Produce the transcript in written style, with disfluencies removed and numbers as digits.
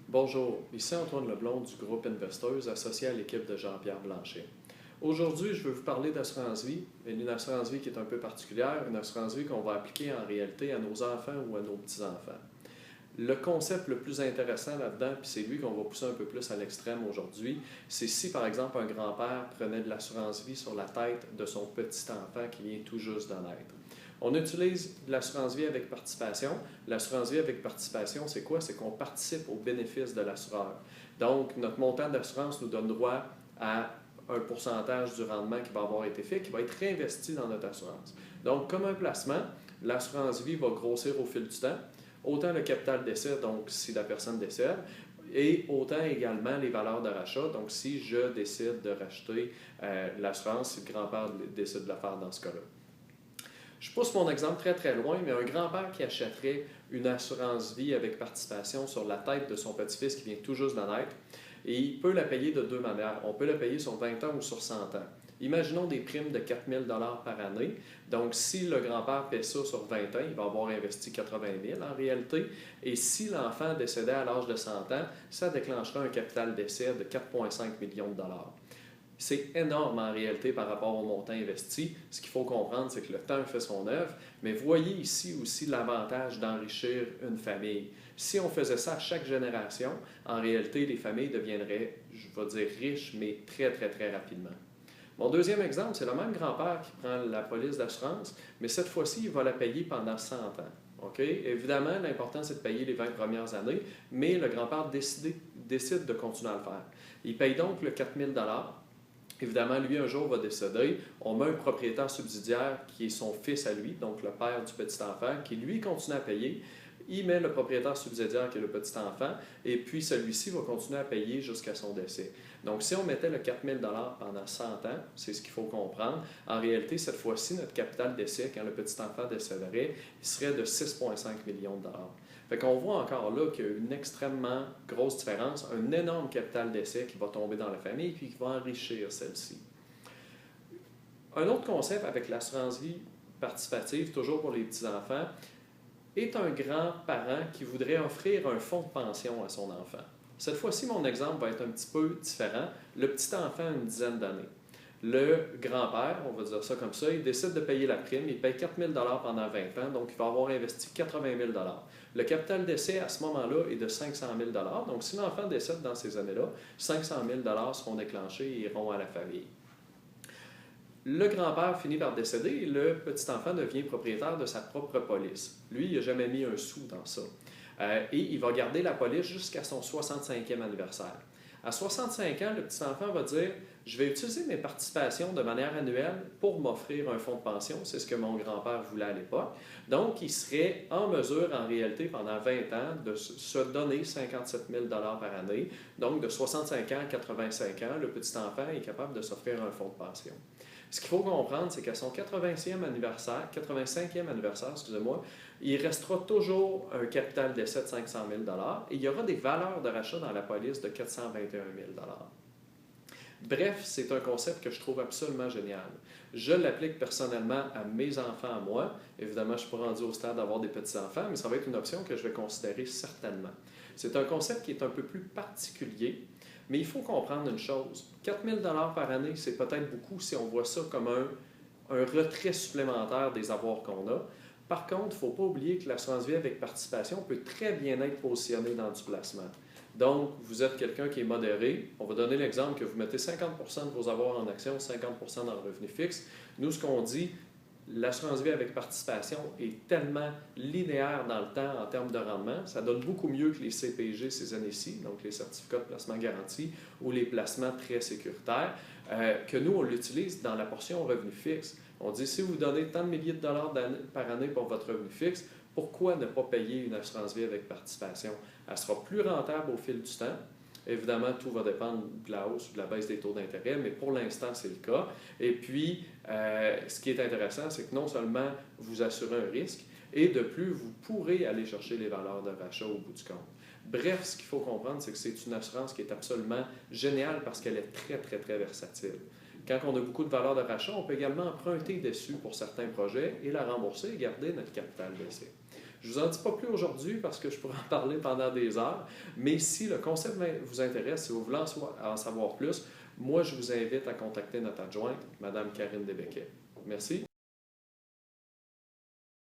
Bonjour, ici Antoine Leblond du groupe Investors associé à l'équipe de Jean-Pierre Blanchet. Aujourd'hui, je veux vous parler d'assurance vie, et d'une assurance vie qui est un peu particulière, une assurance vie qu'on va appliquer en réalité à nos enfants ou à nos petits-enfants. Le concept le plus intéressant là-dedans, puis c'est lui qu'on va pousser un peu plus à l'extrême aujourd'hui, c'est si par exemple un grand-père prenait de l'assurance vie sur la tête de son petit-enfant qui vient tout juste de naître. On utilise l'assurance vie avec participation. L'assurance vie avec participation, c'est quoi? C'est qu'on participe aux bénéfices de l'assureur. Donc, notre montant d'assurance nous donne droit à un pourcentage du rendement qui va avoir été fait, qui va être réinvesti dans notre assurance. Donc, comme un placement, l'assurance vie va grossir au fil du temps. Autant le capital décès, donc si la personne décède, et autant également les valeurs de rachat. Donc, si je décide de racheter l'assurance, si le grand-père décide de la faire dans ce cas-là. Je pousse mon exemple très très loin, mais un grand-père qui achèterait une assurance vie avec participation sur la tête de son petit-fils qui vient tout juste de naître, et il peut la payer de deux manières. On peut la payer sur 20 ans ou sur 100 ans. Imaginons des primes de 4 000 par année. Donc, si le grand-père paie ça sur 20 ans, il va avoir investi 80 000 en réalité. Et si l'enfant décédait à l'âge de 100 ans, ça déclencherait un capital d'essai de 4,5 millions de dollars. C'est énorme en réalité par rapport au montant investi. Ce qu'il faut comprendre, c'est que le temps fait son œuvre, mais voyez ici aussi l'avantage d'enrichir une famille. Si on faisait ça à chaque génération, en réalité, les familles deviendraient, je vais dire, riches, mais très, très, très rapidement. Mon deuxième exemple, c'est le même grand-père qui prend la police d'assurance, mais cette fois-ci, il va la payer pendant 100 ans. Okay? Évidemment, l'important, c'est de payer les 20 premières années, mais le grand-père décide de continuer à le faire. Il paye donc le 4 000. Évidemment, lui, un jour, va décéder. On met un propriétaire subsidiaire qui est son fils à lui, donc le père du petit-enfant, qui lui continue à payer. Il met le propriétaire subsidiaire qui est le petit-enfant, et puis celui-ci va continuer à payer jusqu'à son décès. Donc, si on mettait le 4 000 pendant 100 ans, c'est ce qu'il faut comprendre, en réalité, cette fois-ci, notre capital d'essai, quand le petit-enfant décéderait, il serait de 6,5 millions de dollars. Fait qu'on voit encore là qu'il y a une extrêmement grosse différence, un énorme capital d'essai qui va tomber dans la famille puis qui va enrichir celle-ci. Un autre concept avec l'assurance vie participative, toujours pour les petits-enfants, est un grand-parent qui voudrait offrir un fonds de pension à son enfant. Cette fois-ci, mon exemple va être un petit peu différent. Le petit-enfant a une dizaine d'années. Le grand-père, on va dire ça comme ça, il décide de payer la prime, il paye 4 000 pendant 20 ans, donc il va avoir investi 80 000 Le capital d'essai à ce moment-là est de 500 000 donc si l'enfant décède dans ces années-là, 500 000 seront déclenchés et iront à la famille. Le grand-père finit par décéder et le petit-enfant devient propriétaire de sa propre police. Lui, il n'a jamais mis un sou dans ça. Et il va garder la police jusqu'à son 65e anniversaire. À 65 ans, le petit-enfant va dire « Je vais utiliser mes participations de manière annuelle pour m'offrir un fonds de pension. » C'est ce que mon grand-père voulait à l'époque. Donc, il serait en mesure, en réalité, pendant 20 ans, de se donner 57 000 par année. Donc, de 65 ans à 85 ans, le petit-enfant est capable de s'offrir un fonds de pension. Ce qu'il faut comprendre, c'est qu'à son 85e anniversaire, excusez-moi, il restera toujours un capital d'essai de 500 000 et il y aura des valeurs de rachat dans la police de 421 000 Bref, c'est un concept que je trouve absolument génial. Je l'applique personnellement à mes enfants, à moi. Évidemment, je ne suis pas rendu au stade d'avoir des petits-enfants, mais ça va être une option que je vais considérer certainement. C'est un concept qui est un peu plus particulier, mais il faut comprendre une chose. 4 000 par année, c'est peut-être beaucoup si on voit ça comme un retrait supplémentaire des avoirs qu'on a. Par contre, il ne faut pas oublier que l'assurance vie avec participation peut très bien être positionnée dans du placement. Donc, vous êtes quelqu'un qui est modéré. On va donner l'exemple que vous mettez 50 de vos avoirs en actions, 50 dans le revenu fixe. Nous, ce qu'on dit, l'assurance vie avec participation est tellement linéaire dans le temps en termes de rendement. Ça donne beaucoup mieux que les CPG ces années-ci, donc les certificats de placement garanti ou les placements très sécuritaires, que nous, on l'utilise dans la portion revenu fixe. On dit, si vous donnez tant de milliers de dollars par année pour votre revenu fixe, pourquoi ne pas payer une assurance vie avec participation? Elle sera plus rentable au fil du temps. Évidemment, tout va dépendre de la hausse ou de la baisse des taux d'intérêt, mais pour l'instant, c'est le cas. Et puis, ce qui est intéressant, c'est que non seulement vous assurez un risque, et de plus, vous pourrez aller chercher les valeurs de rachat au bout du compte. Bref, ce qu'il faut comprendre, c'est que c'est une assurance qui est absolument géniale parce qu'elle est très, très, très versatile. Quand on a beaucoup de valeurs de rachat, on peut également emprunter dessus pour certains projets et la rembourser et garder notre capital d'essai. Je ne vous en dis pas plus aujourd'hui parce que je pourrais en parler pendant des heures, mais si le concept vous intéresse, si vous voulez en savoir plus, moi, je vous invite à contacter notre adjointe, Mme Karine Desbecquet. Merci.